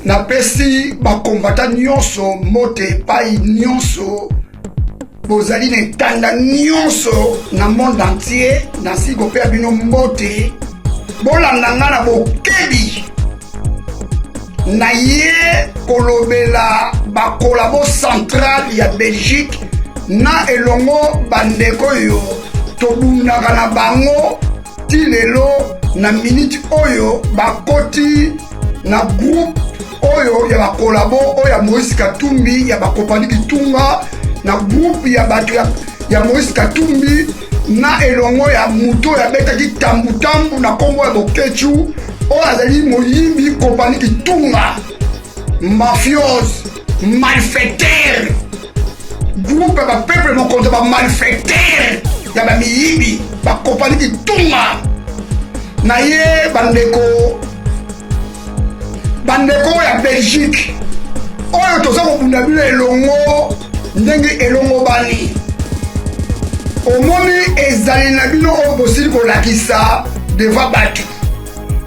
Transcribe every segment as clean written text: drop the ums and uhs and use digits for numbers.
na pesi ba combattant nyonso mote pai nyonso bozali ne tanda nyonso na monde entier na siko pe bino mote bolanda nga na bokebi na ye kolobela ba kolabo central ya Belgique na elongo bandeko yo tobundaka na bango ti lelo na minute oyo bakoti na groupe oyo ya bakolabo oyo ya Moïse Katumbi ya bakopani Kitunga na groupe ya bato ya Moïse Katumbi na elongo ya muto ya betaki tambu na kombo ya Bokechu oyo azali moyimbi kopani Kitunga mafiose malfaiteur groupe ba peuple mokonzi ba malfaiteur ya ba miyibi ba kopani Kitunga na ye bandeko ya Belgique oyo toza kobunda bino elongo ndenge elongo bani omoni ezali na bino oyo bosili kolakisa deva bato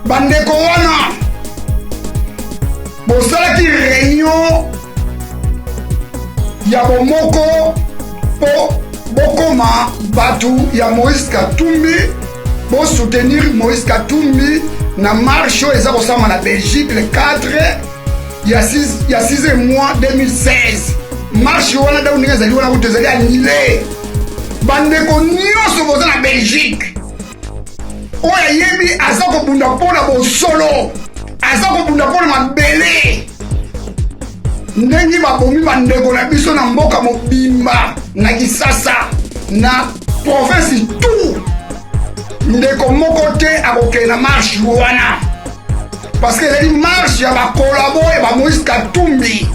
bandeko wana bosalaki réunion ya bomoko po bokoma bato ya Moïse Katumbi soutenir Moïse Katumbi na marche eza kosama na Belgique le 4 ya 6e mois 2016 marche wana da uninga zali wana kutozali annulé bandeko nyonso boza na Belgique oya yebi aza kobunda mpona bosolo aza kobunda mpona mabele ndenge babomi bandeko na biso na mboka mobimba na Kisasa na province tout ndeko moko te akokende na marche wana parce que ezali marche ya bakolabo ya ba Moïse Katumbi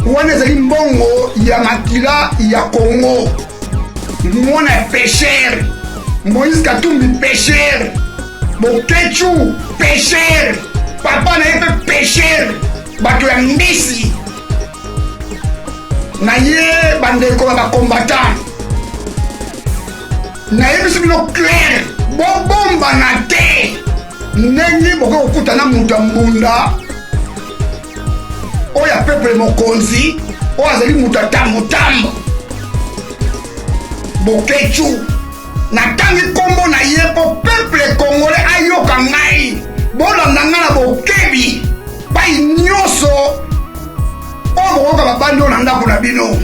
wana ezali mbongo ya makila ya Congo mwana ya pêcheur Moïse Katumbi pêcheur Bokechu pêcheur papa na ye mpe pêcheur bato ya mbisi na ye bandeko ya bacombattant nayebisi bino clair bobomba na te ndenge bokoki kokutana mutu ya mbunda oyo ya peuple mokonzi oyo azali mutu ya tambotambo Bokechu natangi kombo na ye po peuple congolais ayoka ngai bolanda nga na bokebi pai nyonso oyo bokoka babandi oyo na ndako na bino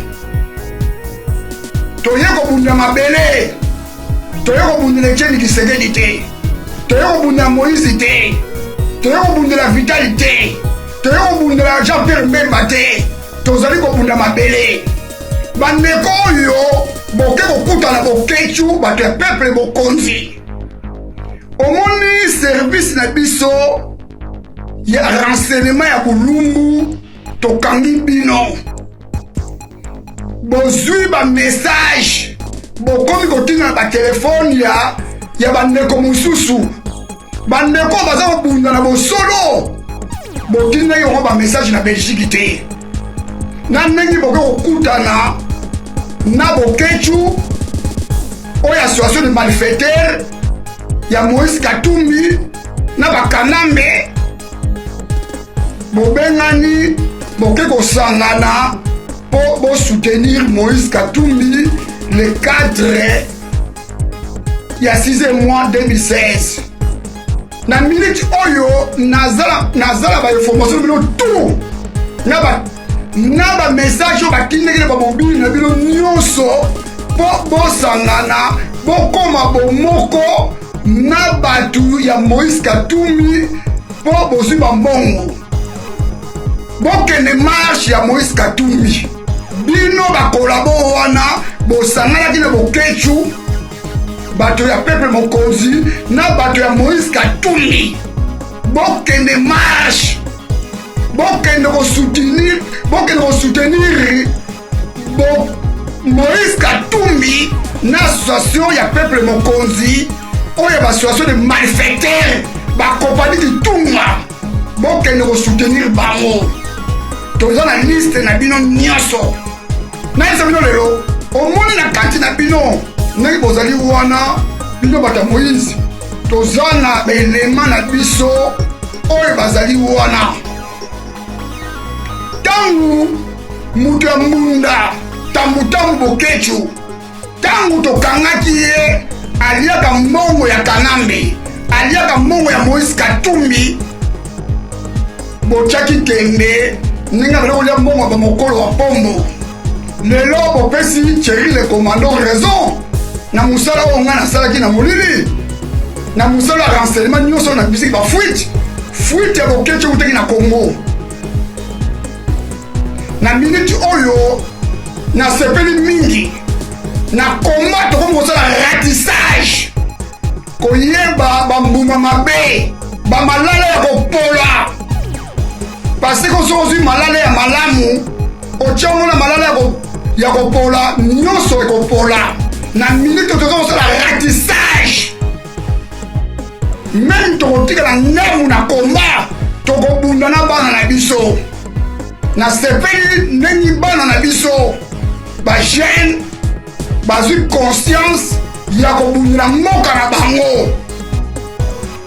toye kobunda mabele toye kobundela Etienne Tshisekedi te toye kobundela Moïse te toye kobundela Vitali te toye kobundela Jean-Pierre Mbemba te tozali kobunda mabele bandeko oyo boke kokutana Bokechu bato ya peuple bokonzi omoni service na biso ya renseignement ya bulumbu tokangi bino bozwi ba message bokomi kotina na batelefone ya bandeko mosusu bandeko baza kobunda na bosolo botina yango ba message na Belgique te na ndenge boke kokutana na Bokechu oyo association de malfaiteurs ya Moïse Katumbi na bakanambe bobengani boke kosangana po soutenir Moïse Katumbi le 4 ya 6e mois 2016 na minute oyo nazala ba information bino tout na ba message oyo batindeki na bamobile na bino nyonso po bosangana bokoma bomoko na bato ya Moïse Katumbi po bozwi bambongo bokende marche ya Moïse Katumbi bino bakolabo wana bosanganaki na Bokechu bato ya peuple mokonzi na bato ya Moïse Katumbi bokende marche bokende kosoutenir Moïse Katumbi na association ya peuple mokonzi oyo ba association de malfaiteurs bakopani Kitunga bokende kosoutenir bango toza na liste na bino nyonso nayesa bino lelo omoni na kati na bino ndenge bozali wana bino bato ya Moïse toza na baelema na biso oyo bazali wana tangu mutu ya mbunda tambutambu bokechu tangu tokangaki ye aliaka mbongo ya Kanambe aliaka mbongo ya Moïse Katumbi bochaki kende ninga bele kolia mbongo ba mokolo wa pombo lelo bopesi Thierry le commando raison na musala o nga nasalaki na molili na musala renseignement nyonso na bisiki ba fuite ya bokechu utaki na Congo na minute oyo na sepeli mingi na combat toko mosala ratissage koyeba bambuma mabe bamalala ya kopola parce que ozwi malala ya malamu otiamona malala ya kopola nyonso ekopola na minute toza kosala ratissage même tokotikala ndambu na komba tokobunda na bana na biso na sepeli ndenge bana na biso bajeune bazwi conscience ya kobundela mboka na bango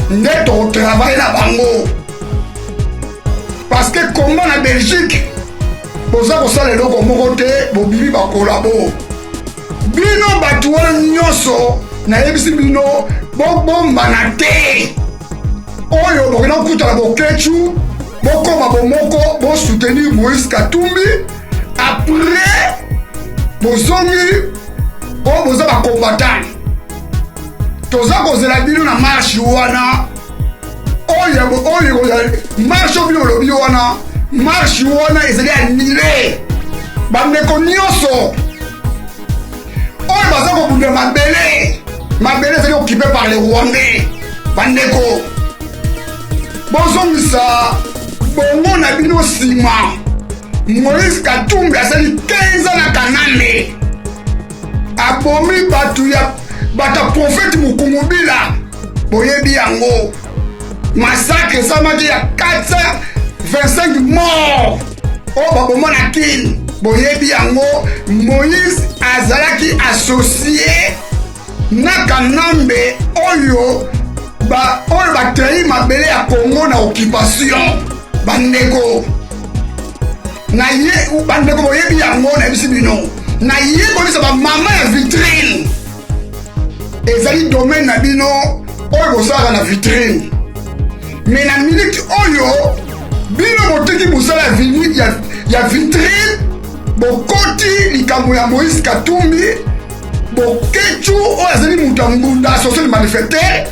nde tokotravaille na bango parce que komba na Belgique boza kosala eloko moko te bobimi bakolabo bino bato wana nyonso nayebisi bino bobombana te oyo bokenda kokutana bokechu bokoma bomoko bosoutenir Moïse Katumbi après bozongi oyo boza bakombatani toza kozela bino na marshe wana oyo marshe oyo bino olobi wana marshe wana ezali anile bandeko nyonso oyo baza kobunda mabele ezali occupé par le Rwandais bandeko bozongisa bongo na bino nsima Moïse Katumbi asali 15 na Kanambe abomi bato ya profete Mukumubila boyebi yango massacre esamaki ya 425 mort oyo baboma na kini boyebi yango Moïse azalaki associé na Kanambe oyo batrahi mabele ya Congo na occupation bandeko na ye bandeko boyebi yango na bisi bino na ye kolisa bamama ya vitrine ezali domaine na bino oyo bosalaka na vitrine me na minute oyo bino boteki mosala ya vitrine bokoti likambo ya Moïse Katumbi bokechu oyo azali mutu ya mbunda social manifesteur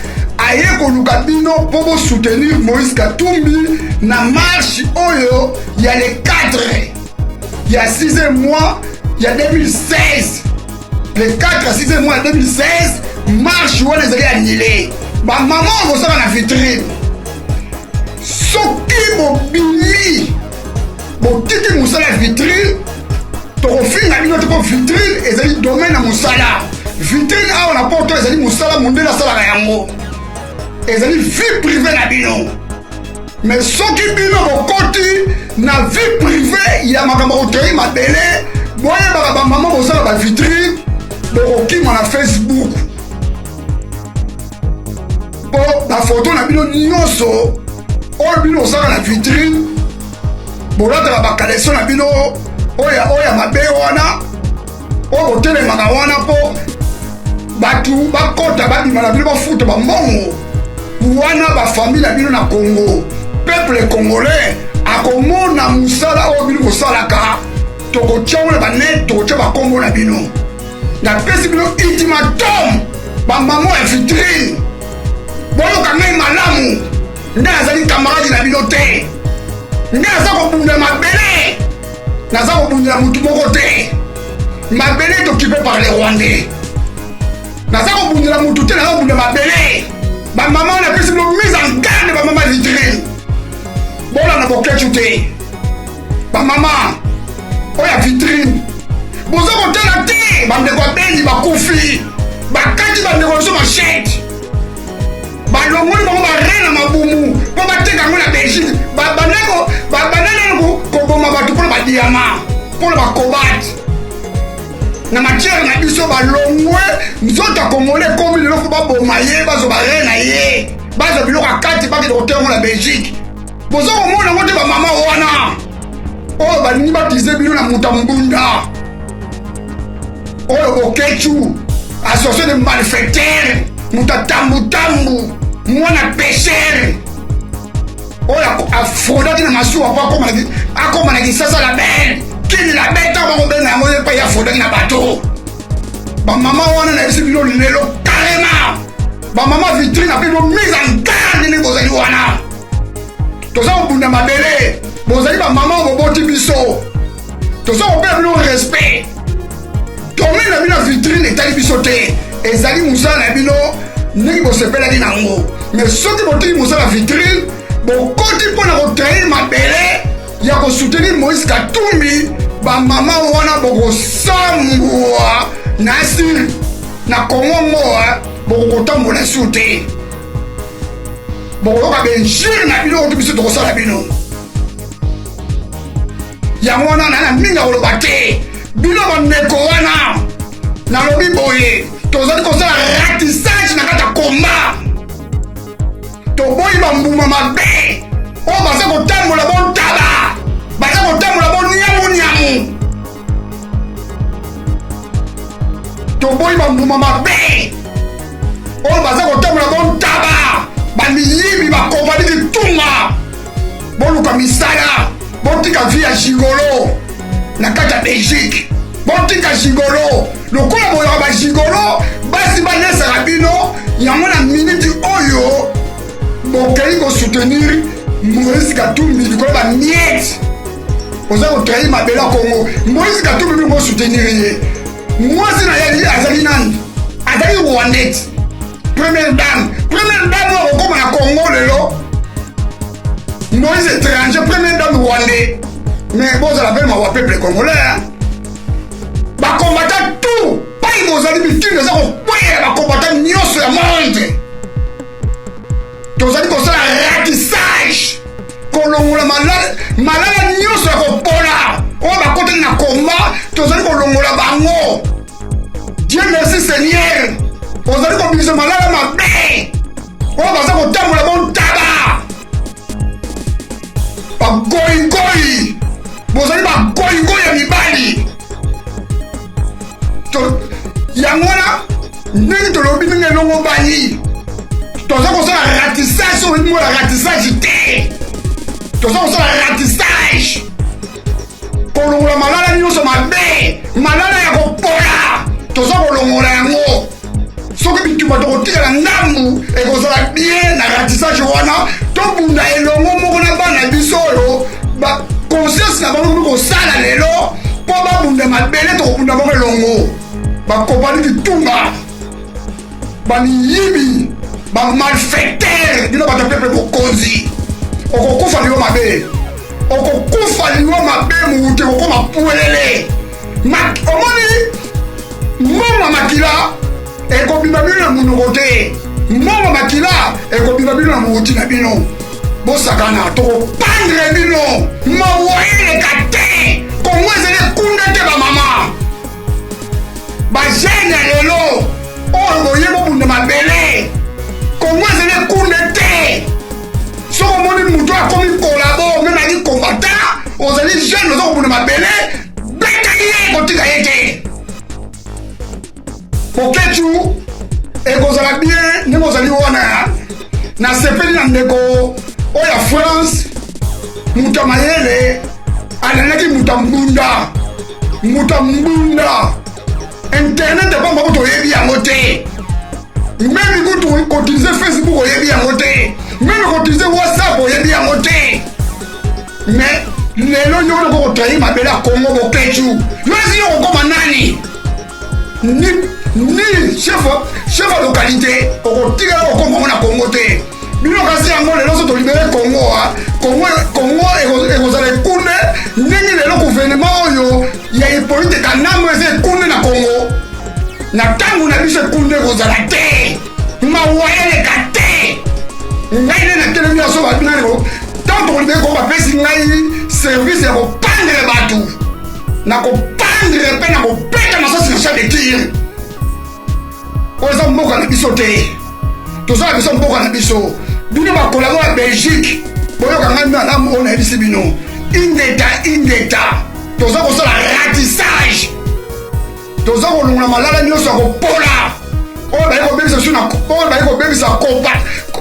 aye koluka bino mpo bosoutenir Moïse Katumbi na marche oyo ya le 4 ya 6e mois ya 2016 le 4 à 6e mois ya 2016 marche wana ezali annulé bamama oyo bosala na vitrine soki bobimi botiki mosala ya vitrine tokofinga bino te mpo vitrine ezali domaine na mosala vitrine awa na poto ezali mosala mondele asalaka yango ezali vie privé na bino mais soki bino bokoti na vie privé ya makambo kotrei mabele boyebaka bamama bosala bavitrine bokokima na Facebook mpo bafoto na bino nyonso oyo bino bosala na vitrine bolataka bakalektion na bino oyo ya mabe wana oyo botelemaka wana mpo bato bakota babima na bino bafuta bambongo wana bafamile na bino na Congo peuple congolais akomona mosala oyo bino kosalaka tokotiango na banete tokotia bakombo na bino napesi bino ultimatum bamamo ya vitrine boyoka ngai malamu nde nazali kamaradi na bino te nde naza kobundela mabele naza kobundela mutu moko te mabele tokipe par le Rwandais naza kobundela mutu te naza kobundela mabele bamama wana apesi bino mise en garde bamama vitrine bolanda bokechu te bamama oyo ya vitrine boza kotala te bandeko abeli bakufi bakati bandeko biso machete balongoli bango barena mabumu mpo bateka yango na Belgique bananako koboma bato mpona badiama mpona bakobati na matiere na biso balongwe nzoto akongole ekomi lelo fo baboma ye bazwa barena ye bazwa biloko akati bakende koteyango na Belgique boza komona yango te bamama wana oyo balingi batize bino na mutambunda oyo bokechu association de malfaiteurs mutatambutambu mwana pêcheur oyo afrodaki na masuwa po akoma na kisasa la belle kini la belle ntango bakobenga yango epai afrodaki na bato bamama wana na yebisi bino lelo carrément bamama vitrine ape bino mise en garde ndenge bozali wana toza kobunda mabele bozali bamama oyo boboti biso toza kopea bino respect domaine na bino vitrine etali biso te ezali mosala na bino ndenge bosepelaki nango mais soki botiki mosala vitrine bokoti mpo na kotrahir mabele ya kosoutenir Moïse Katumbi bamama wana bokosambwa na asir na kongo moa bokokotambola su te bokoyoka benjire na bino oto biso tokosala bino yango wana na mingi ya koloba te bino bandeko wana nalobi boye tozali kosala ratissage na kati ya komba toboyi bambuma mabe oyo baza kotambola bontaba baza kotambola bonyamunyamu toboyi bambuma mabe oyo baza kotambola bontaba bamiyibi bakompani kitunga boluka misala botika vi ya gigolo na kati ya belgique botika gigolo lokola boyoka bagigolo basi banesaka bino yango na miniti oyo bokei kosoutenir Moïse Katumbi likolo bamiete oza kotrahir mabele ya kongo Moïse Katumbi bino bosoutenir ye mwasi na ye azali nani azali rwandete première dame oyo kokoma na kongo lelo Moïse étranger première dame rwandais mais bozala mpe mawa peuple congolais bakombata tout pai bozali bitini eza kokweyela bakombata nyonso ya monde tozali kosala ratissage kolongola malala nyonso ya kopola oyo bakoteli na komba tozali kolongola bango dieu merci seigneur ozali kobimisa malala mabe oyo baza kotambola bontaba bagoyigoyi bozali bagoyigoyi ya mibali yango wana ndenge tolobi ndenge elongo bani toza kosala ratissage oyo mola ratissage te toza kosala ratissage kolongola malala nyonso mabe malala ya kopola toza kolongola yango soki bitumba tokotikala ndambu ekozala bien na ratissage wana tobunda elongo moko na bana biso oyo conscience na bango kosala lelo mpo babunda mabele tokobunda bango elongo bakopani kitunga bamiyibi bamalfaiteur bino bato pepe bokonzi okokufa liwo mabe okokufa liwo mabe muute kokoma puelele omoni mbongo makila ekobima bino na munoko te mbongo makila ekobima bino na muuti na bino bosakana tokopandre bino mawoyeleka te kongo ezali ekunde te bamama bajene ya lelo oyo boye bobunda mabele kongo ezali ekunde te soki omoni mutu akomi kolabo meme ali kombata ozali jeune oza kobunda mabele betaki ye kotika ye te koketu ekozala bien ndenge ozali wana nasepeli na ndeko oyo ya france mutu ya mayele alandaki mutu ya mbunda internet epambako toyebi yango te meme kutu kotilize facebook oyebi yango te meme kotilize whatsapp oyebi yango te mais lelo nyongo nako kotrahir mabele ya kongo boketu yo esi yo kokoma nani ni chef ya localité okotikala kokomango na kongo te bino kasi yango lelo so tolibere kongo ekozala ekunde ndenge lelo gouvernement oyo ya hippolyte kanambo eza ekunde na kongo na ntango na biso ekunde ekozala te mawayeleka te ngai nde natelemi yaso babinaneko ntango tokolibere kongo bapesi ngai service ya kopandre bato na kopandre mpe na kopeta masasi na cha de tire oyo eza mboka na biso te tozala biso mboka na biso bino bakolabo ya belgique boyoka ngai malamu oyo nayebisi bino ingeta toza kosala ratissage toza kolongola malala nyonso ya kopola oyo bayi kobebisa su na oyo bayi kobebisa koba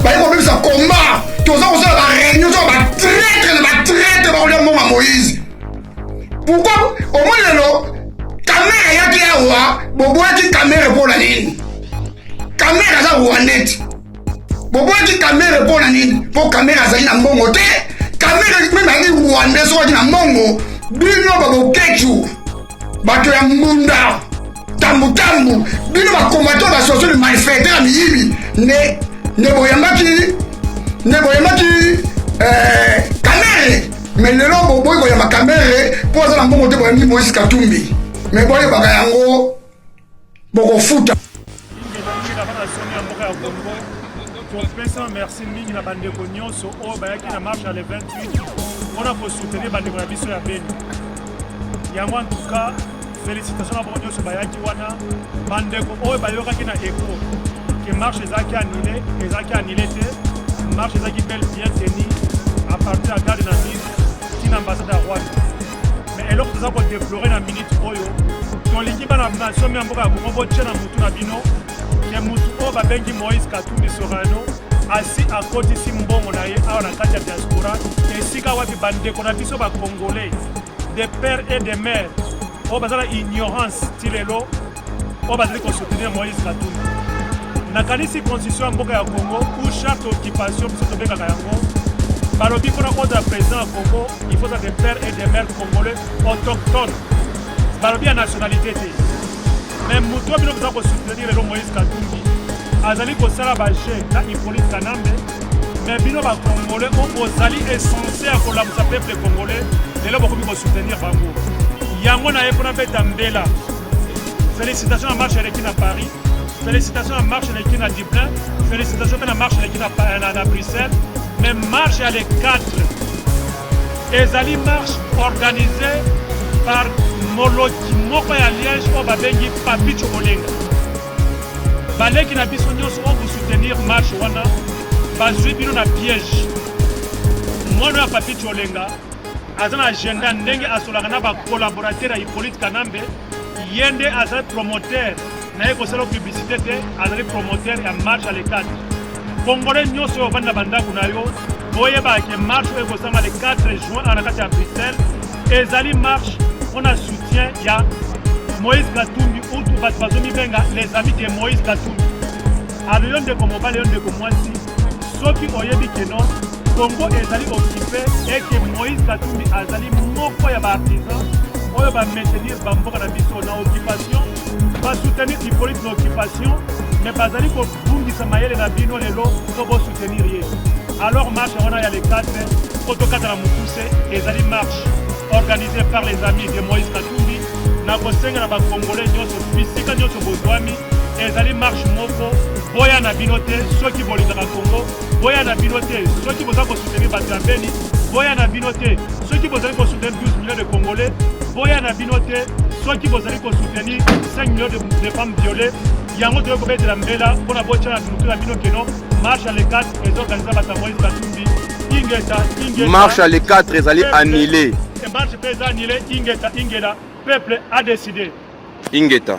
bayi kobebisa komba toza kosala baréunion so batraître bakolia mbongo ya Moïse. Pourquoi omoni lelo kamera yaki awa boboyaki kamera mpona nini? Kamera aza rwandete boboyaki kamera mpona nini? Mpo kamera azali na mbongo te. Kamera meme azali rwandais soki na mbongo bino babokecu bato ya mbunda tambutambu bino bakombato basosio de malfaiteur ya miyibi ne boyambaki kamere mais lelo boboyi koyamba kamere mpo aza na mbongo te boyambi Moïse Katumbi mais boyebaka yango bokofuta. Merci mingi na bandeko nyonso oyo bayaki na marche ya le 28 mpona kosoutenir bandeko na biso ya Beni. Yango en tout cas félicitations na bango nyonso bayaki wana bandeko oyo bayokaki na écho ke marche ezalaki annulé te marche ezalaki bel bien teni à partir ya garde na mine tina ambassade ya Rwanda. Mais eloko toza kodeplore na minute oyo tolingi bana nation ya mboka ya Kongo botia na mutu na bino ke mutu oyo babengi Moïse Katumbi Sorano asi akotisi mbongo na ye awa na kati ya diaspora esika wapi bandeko na biso bakongolais de père et de mère oyo bazala ignorance ti lelo oyo bazali kosoutenir Moïse Katumbi. Nakanisi constitution ya mboka ya Congo ou charte occupation biso tobengaka yango balobi mpona kozala président ya Congo il faut des pères et des mères congolais autochtones balobi ya nationalité te. Mais mutu bino boza kosoutenir lelo Moïse Katumbi azali kosala baje na Hippolyte Kanambe mais bino bacongolais oyo bozali essentiel ya kolamusa peuple congolais lelo bokomi kosoutenir bango yango na ye mpona beta mbela. Félicitations à marche eleki na Paris, félicitations à marche eleki na Dublin, félicitations à marche eleki na Bruxelles, mais marche à les 4 ezali marche organisée par moloki moko ya Liège oyo babengi Papich Olenga. Baleki na biso nyonso oyo kosoutenir marche wana bazwi bino na piège. Mwana ya Papich Olenga aza na agenda ndenge asolaka na bacollaborateur ya Hippolyte Kanambe yende azali promoteur na ye kosala publicité te azali promoteur ya marche à l'État. Congolais nyonso oyo banda bandako na yo boyeba ke marche oyo ekosanga le 4 juin na kati ya Bruxelles ezali marche mpona soutien ya Moïse Katumbi utu bato bazomibenga les amis de Moïse Katumbi. alo yo ndeko mobali yo ndeko mwasi soki oyebi keno Congo ezali occupé et que Moïse Katumbi azali moko ya baartisan oyo ba maintenir bamboka na biso na occupation ba soutenir Hippolyte na occupation mais bazali ko bungisa mayele na bino lelo to bo soutenir ye. Alors marche wana ya les 4 photo 4 na mukuse ezali marche organisée par les amis de Moïse Katumbi na kosenga na ba congolais nyonso bisika nyonso bozwami ezali marche moko boya na binote soki bolingaka Congo boya na binote soki boza ko soutenir bato ya Beni boya na binote soki bozali ko soutenir 12 millions de Congolais boya na binote soki bozali ko soutenir 5 millions de femmes violées yango to ko betela mbela pona bocha na mutu na bino keno marche à les 4 et organiser bata Moïse Katumbi ingeta marche à les 4 ezali annulé et marche président annulé ingeta peuple a décidé ingeta